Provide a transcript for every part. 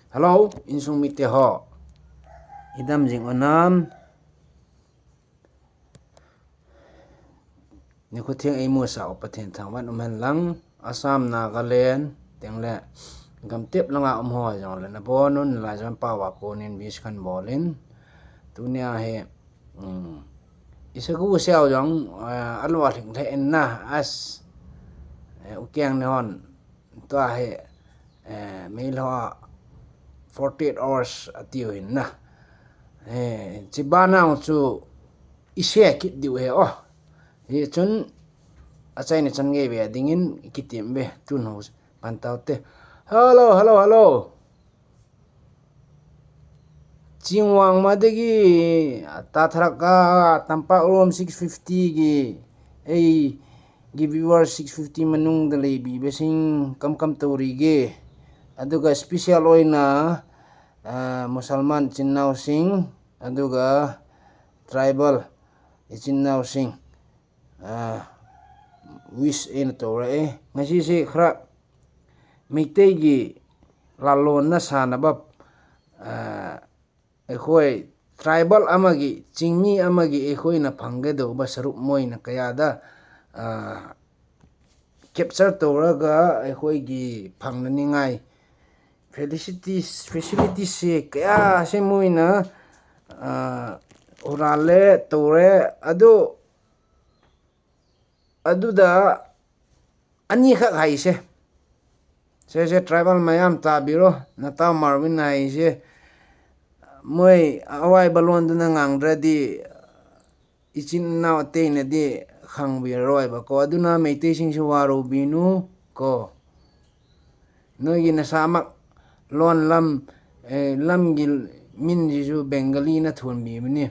Hello, insung mite ho. Idam jing onam. Ni ko thiang ai mu sa opathen thang wan man lang Assam Nagaland tengle gam tep langa ho jong le na bonun la jam pa wa ponin bis kan bolin tunia he isagu sel jong alwa thing the en na as ukyang ne hon to he mail ho 48 hours atiu hin na chibana chu ise kit diu he he chun achai ni chan nge be dingin kitim be tun ho pantaute hello chingwang madegi tathraka tampa rom 650 gi gi viewer 650 manung da lebi besing kam tori ge aduga special oina musalman chinnau sing aduga tribal chinnau sing wish in tore ngasi se khra mitei gi lalon na sanaba ekhoi tribal amagi chingmi amagi ekhoi na phangge do ba sarup moi na kaya da capture toraga ekhoi gi phangnani ngai facilities se kaya se moi na urale tore aduda ani khak hai se tribal mayam ta biro nata marvin hai se moi awai balon duna ngangdradi ichin na te ne di khang bi roi ba ko aduna meite sing su waro binu ko noi gi na samak lon lam gil min ji ju bengali na thon bi mani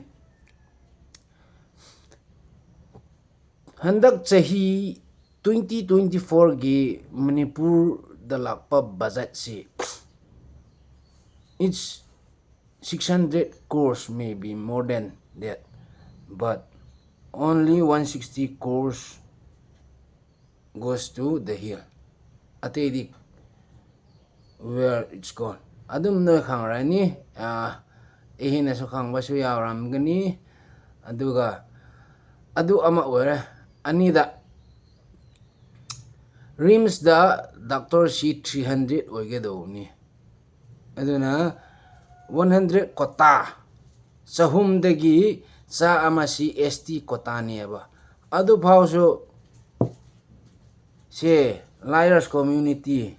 handak chahi 2024 gi manipur da lakpa budget si it's 600 crores, maybe more than that, but only 160 crores goes to the hill. Atedi where it's gone. Adum no khang rani ehina so khang basu yawram gani aduga adu ama wera anida rims da doctor sheet 300 oige do ni aduna 100 kota sahum dagi sa amasi ST kota ni aba adu phauso se liars community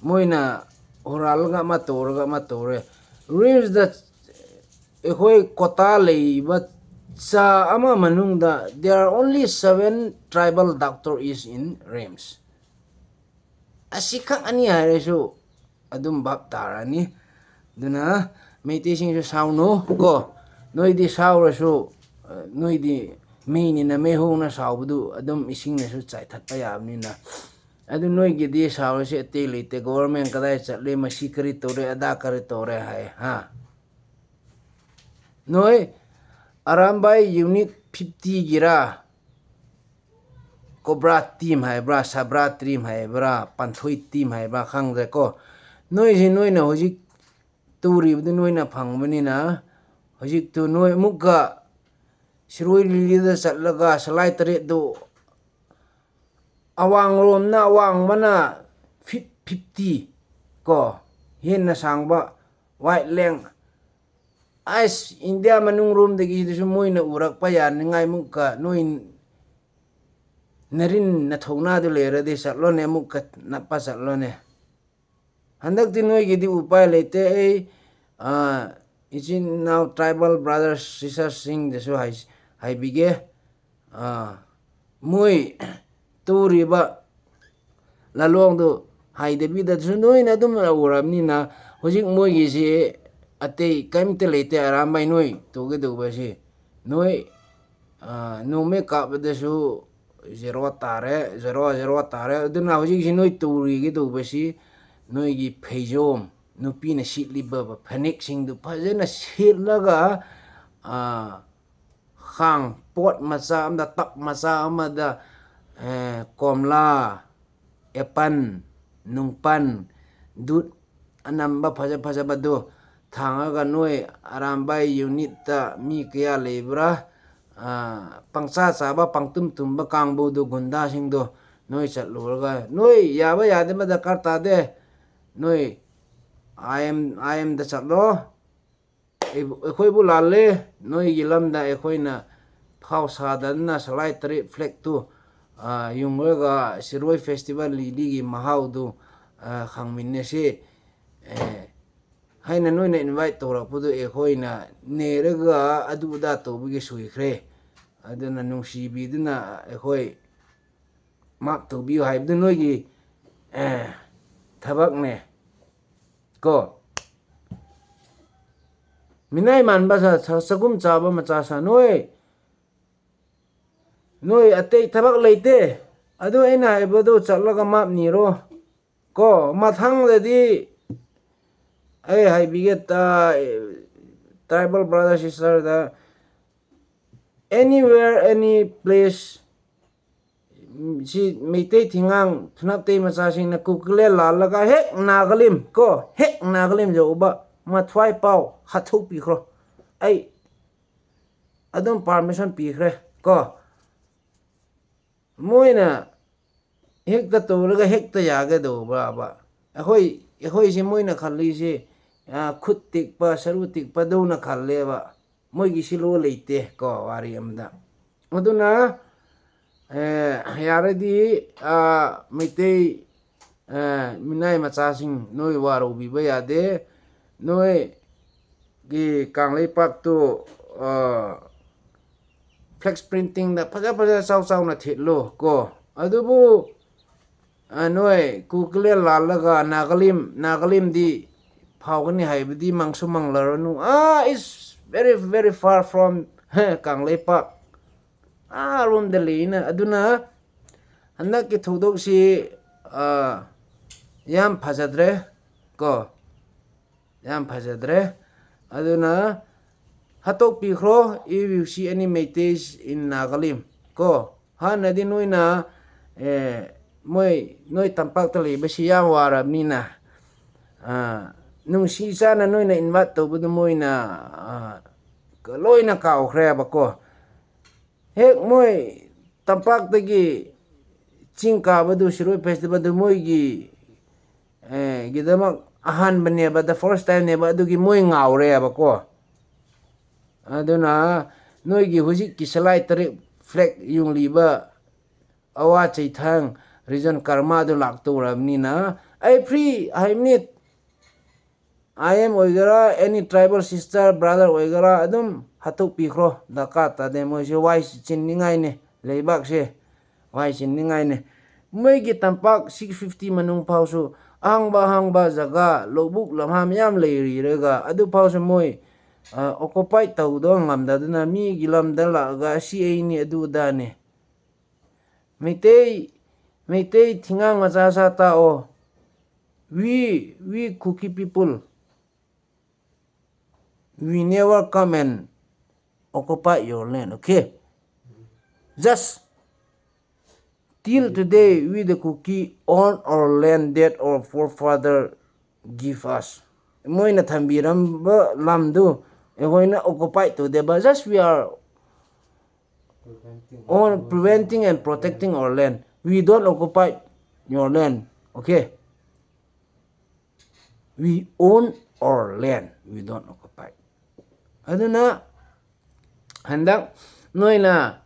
moina oralga matore rims da ekhoi kota leiba sa ama manung da there are only 7 tribal doctor is in rims asika ani haresu adum bab tarani duna meite sing su sauno ko noi di saura su noi di meini na me ho na saubudu adum ising na su chai that pa yabni na adu noi gi di saura se te lite government kadai chatle masi kari tore ada kari tore hai noi arambai unit 50 gira cobra team hai bra sabra team hai bra panthoi team hai bra khang de ko noi ji noi na hoji turi bu noi na phangmani na hojik tu noi mukga siroi lida satlaga salai tare do awang rom na awang mana 50 ko hin na sangba white leng as india manung rom degi su moi na urak pa yan ngai mukka noi narin na thongna du lera de satlone mukka na pa satlone handak din noi gidi upay lete isin now tribal brothers sisters sing desu hai bige moi turi ba lalong do hai debi da su noi na dum uram ni na hojik moi gi si ate kaim te lete aram bai noi to ge do ba si noi no me ka ba desu 0 tare duna hojik si noi turi ge do ba si noi gi pheijom nupi na shitli ba phanik sing du phajena shitlaga khang pot macha amda tak macha amada komla epan nungpan dut anamba phaja badu thanga ga noi arambai unit ta mi kya lebra pangsa saba pangtum tumba kangbu du gunda sing do noi chatlurga noi yaba yade ma dakar ta de noi I am da chatlo ekhoi bu lalle noi gilam da ekhoi na phau sadan na salai tri flag tu yungga siroi festival li gi mahau du khangmin ne se haina noi na invite tora pudu ekhoi na neraga adu da to bi sui khre aduna nungsi bi duna ekhoi map to bi hai du noi gi thabak ne ko minai man ba sa sagum cha ba ma cha sa noi atei thabak leite adu aina ibodu chatlaga map ni ro ko mathang le di ai hai biget tribal brother sister da anywhere any place si meitei thingang thunap tei ma cha sing na kukle la laga hek nagalim ko hek nagalim jo ba ma thwai pau hathuk pi khro ai adum permission pi khre ko moina hek ta to laga hek ta ya ga do ba ekhoi si moina khali si khut tik pa saru tik pa do na khalle ba moi gi silo leite ko wari amda aduna yare di meitei minai macha sing noi waro bi ba ya de noi gi kanglei pak tu flex printing da phaja sau na thilo ko adubu noi kukle lalaga nagalim di phawgani haibdi mangsumang laranu is very far from kanglei pak room de leina aduna hannak ki thodok si yam phajadre ko yam phajadre aduna hatok pi khro if you see any meiteis in nagalim ko hanadi noina noi tampak ta leba si yang warab ni na nung si sana noina invite to budu moina loina kaw khre ba ko hek moi tampak tagi chingka badu shiroi festival du moi gi gidamak ahan bane ba the first time ne ba du gi moi ngaw re ba ko aduna noi gi huji kisalai tari flag yung liba awa chaithang region karma du lak to ramni na I free I need I am oigara any tribal sister brother oigara adum hatuk pi khro daka ta de mo je wai chin ningai ne leibak se wai chin ningai ne moi gi tampak 650 manung phausu hang ba jaga lobuk lamham yam leiri rega adu phausu moi occupy tau do ngam da na mi gilam da la ga si ai ni adu da ne meitei thingang ma cha sa ta o we Kuki people we never come and occupy your land, okay? Just till today, we the Kuki own our land that our forefather give us. Moi na thambiram ba lamdu egoi na occupy to the but just we are preventing and protecting our land. We don't occupy your land, okay? We own our land. We don't occupy. Aduna handak noina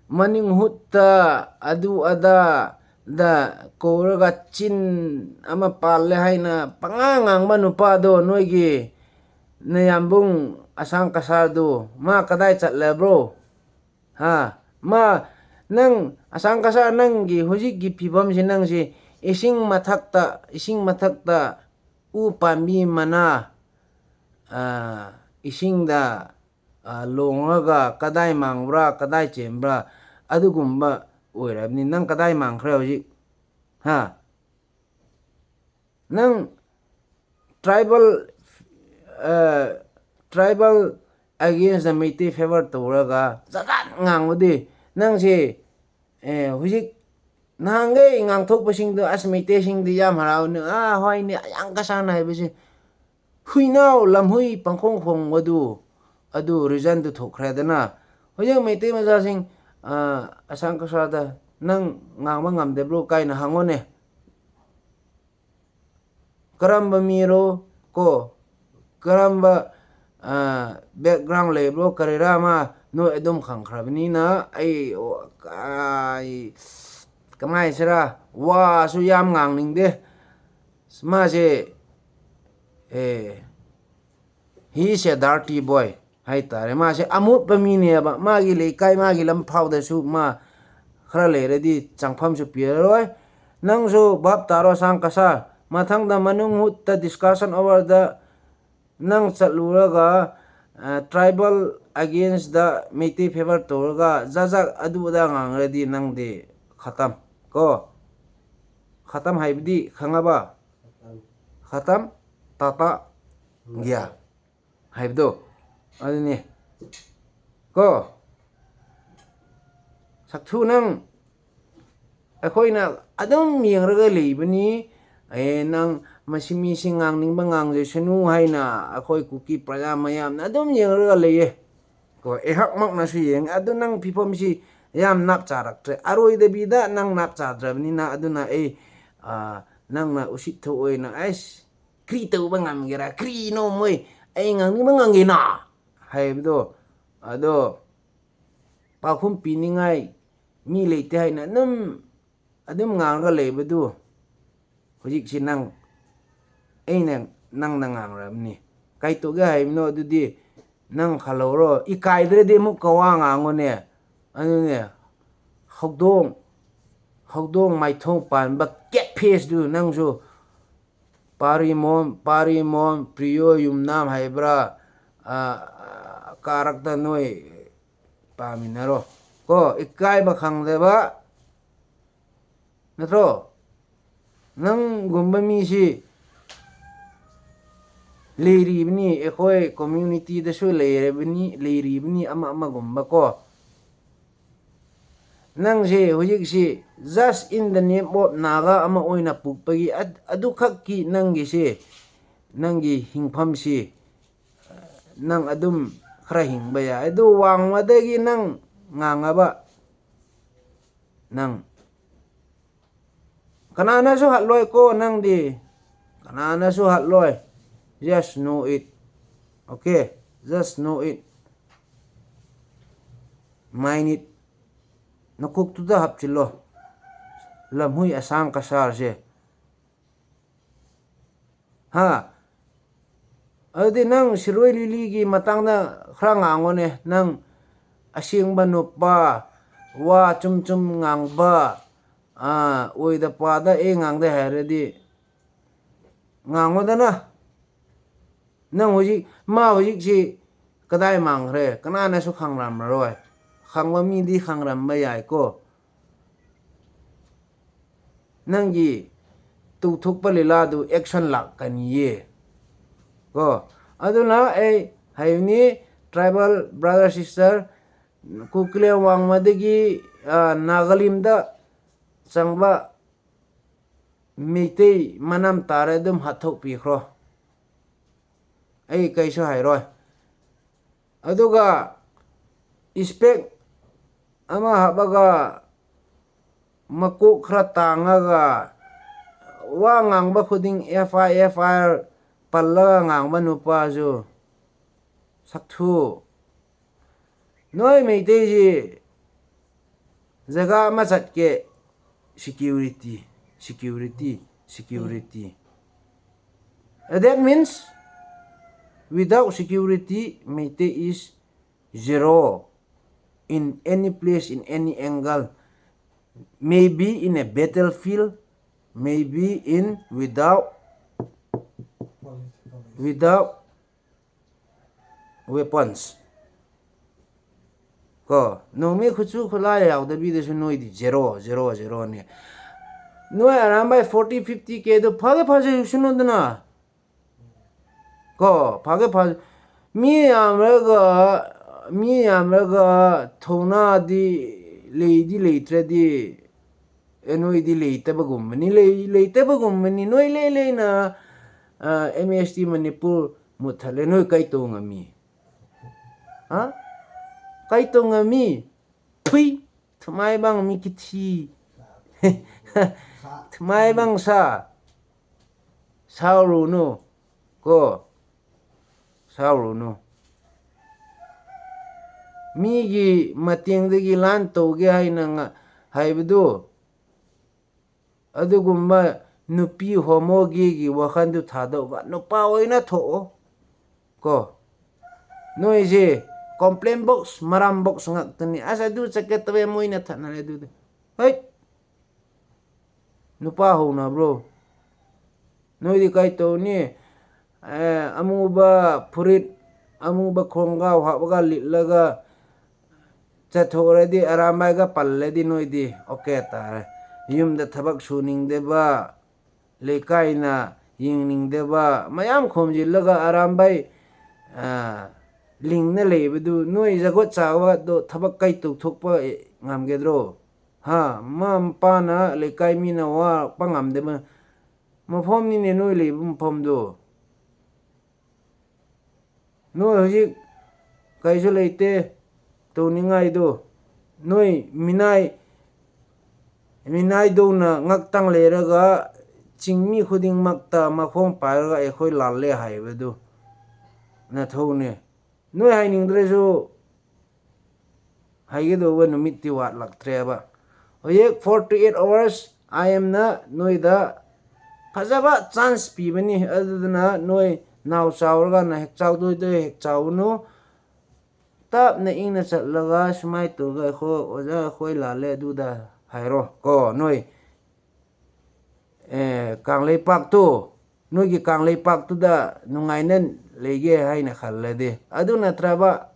maning hutta adu ada da koraga chin ama palle haina pangangang manupa do noigi nayambung asang kasado ma kadai chatle bro ma nang asang kasar nang gi hojik gi phibam sinang si ising mathakta upami mana ising da longaga kadai mangbra kadai chembra adugumba oirabni nang kadai mangkhre hojik nang tribal against the Meitei favor toraga zagat ngangudi nang si hojik nangay ngang thok pasing do as may tesing di yam haraw ni hoy ni ayang kasana hay bisi hui naw lam hui pangkhong khong adu reason du thok khra dana hoyang may te maza sing asang kasada nang ngang ngam de bro kai na hangone karamba miro ko karamba background le bro karira ma no edom khang khra bini na ai kamai sera wa su yam ngang ning de ma se he's a dirty boy hai tare ma se amut pami ne ba ma gi le kai ma gi lam phau da su ma khra le re di changpham su pi roi nang su bab taro sang kasa mathang da manung hut ta discussion over the nang chaluraga tribal against the Meitei favor torga jajak adu da ngang re di nang de khatam ko khatam hai bidi khangaba khatam tata gya hai bdo adini ko sakthu nang akhoi na adum yengraga leibani nang masimi singang ning bangang je sunu haina akhoi kuki praja mayam na adum yengraga leye ko ehak mak na su yeng adu nang pipom si yam nap charak tre aroi de bida nang nap chadrabni na aduna nang na usit tho oi na ais kri tu bangam gira kri no moi ngang ni bangang gina hai bdo ado pakhum piningai mi leite hai na adum ngang ga le bdu hojik si nang nang ngang ramni kai to ga hai no du di nang khaloro ikai dre de mu kawa ngangone anu ne hokdong mai thong pan ba cat face du nang so parimon priyo yumnam haibra karakta noi paminaro ko ikai ba khang de ba natro nang gumba mi si leiri bni ekhoi community da su leiri bni ama gumba ko nang je hojik si just in the name of naga ama oina pukpagi adu khakki nang gi si nang gi hingpham si nang adum khra hingba ya adu wang wadagi nang ngangaba nang kanana su hatloi ko nang di kanana su hatloi just know it okay just know it mind it nakuk tu da hapchilo lamhui asang kasar se ha adi nang siroi lili gi matang na khra ngangone nang asing ba nupa wa chum ngang ba oi da pa da ngang da hare di ngango da na nang hojik si kadai mang re kanana su khang ram roi khangwa mi di khang ram ba yai ko nang gi tu thuk pa lila du action lak kan ye ko aduna haini tribal brother sister kukle wang madagi nagalim da changba Meitei manam tare dum hathok pi khro kaiso hai roi aduga spec ama habaga makuk khra tangaga wa ngangba khuding FIR palla ngangba nupa jo sakthu noi Meitei ji jaga ma chatke security that means without security Meitei is zero in any place in any angle maybe in a battlefield maybe in without weapons ko no me khuchu khula yaw da bi de su noi di zero ne noi around by 40-50 k do phage suno dana ko phage mi amraga thona di leidi leitre di noi di leite bagum mani leite bagum mani noi le na MST Manipur muthale noi kai to ngami ha kai to ngami thui thmai bang mi kithi thmai bang sa sauru no ko sauru no mi gi mateng de gi lan to ge haina nga haibdu adugumba nupi homo gi wakhan du thado ba nupa oina tho ko noi je complaint box maram box ngak tani asa du chaket tabe moina thana le du hei nupa ho na bro noi di kai to ni amuba phurit amuba khongaw habaga litlaga chathoredi aramai ga palledi noi di okay ta yumda thabak suning deba lekai na yingning deba mayam khomjillaga arambai lingna lebedu noi jagot chawa do thabak kai tu thokpa ngamgedro ha mam pana lekai mina wa pangam deba mafom ni ne noi le mafom do noi hojik kaiso leite to ningai do noi minai do na ngaktang leraga chingmi khuding makta makhom pairaga ekhoi lalle haibedu na thone noi haining dreso haige do wa numit ti wat laktreba oyek 48 hours I am na noi da phajaba chance pi bani aduna noi naw chawraga na hek chaw do hek chaw no tap na ing na chatlaga smai to ga kho oja khoi lale du da hairo ko noi kang lei pak tu noi gi kang lei pak tu da nungai nen lege haina khallade aduna traba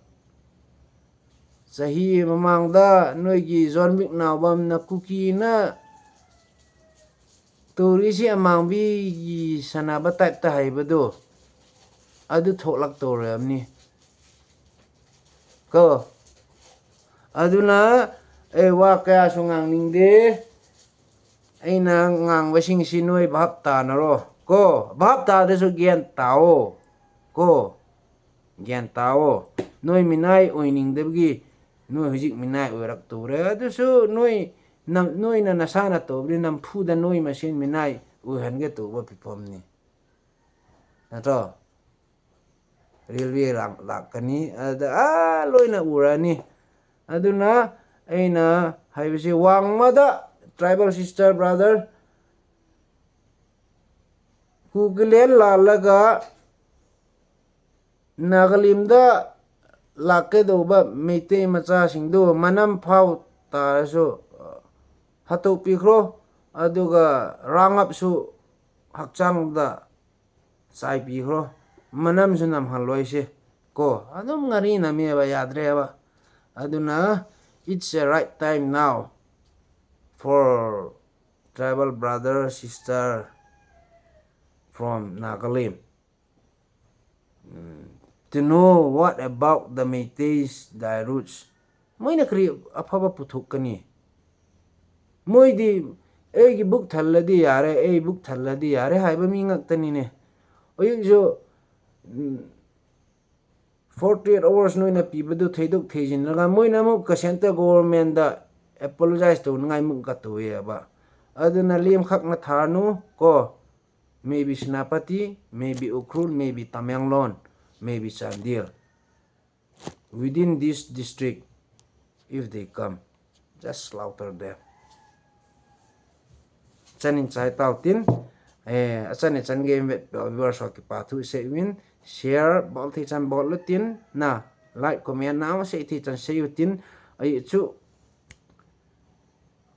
sahi mamang da noi gi zon mik nawbam na kuki na turisi amang bi gi sanaba type ta haibado adu tholak to ramni ko aduna wa kaya sungang ningde aina ngang wasing sinoi bhap ta naro ko bhap ta de su gyan tao ko gyan tao noi minai oining debgi noi hujik minai oirak ture adu su noi na nasana to bri nam phu da noi machine minai uhan ge to ba pipom ni nato railway lakani ada loina urani aduna aina haibisi wangmada tribal sister brother kuglen lalaga nagalimda lakke doba meite macha singdo manam phau taraso hato pikro aduga rangap su hakchang da sai pikro manam sunam halloise ko adum ngari na me ba yadre ba aduna it's a right time now for tribal brother sister from Nagalim to know what about the Meiteis their roots moina kri aphaba puthuk kani moi di egi book thalladi yare book thalladi yare haiba mi ngaktani ne oyjo 48 hours noina pibadu theiduk thejin laga moina mo ka center government da apologize to ngai mung ka to ba aduna lim khak na tharnu ko maybe Senapati maybe Ukhrul maybe Tamenglon maybe Chandil within this district if they come just slaughter them chanin chai tautin achane change viewers ki pathu sewin share bol thi chan bol lutin na like comment na se thi chan seyutin ai chu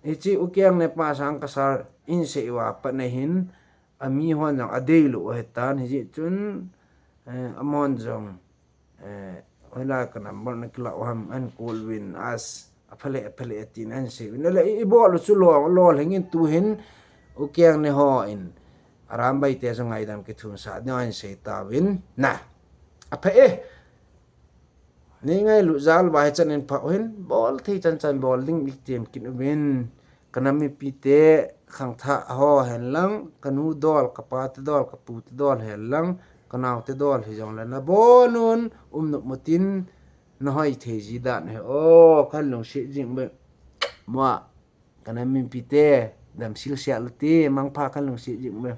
ichi ukyang ne pa sang kasar in sewa panahin ami hon jang adeilu hetan hi chun amon jong wala ka number na kila wam an kolwin as aphale atin an se nala ibol chu lo hengin tu hin ukyang ne ho in arambai te so ngai dam ki thun sa nyan se tawin na aphe ni ngai lu zal ba chan en pha hin bol thi chan bol ding big team kin win kana mi pite khang tha ho hen lang kanu dol kapa te dol kapu te dol hen lang kanaw te dol hi jong la na bonun nok motin na hoi theji dan he o khan long shi jing be ma kana mi pite dam sil sia lati mang pha khan long shi jing be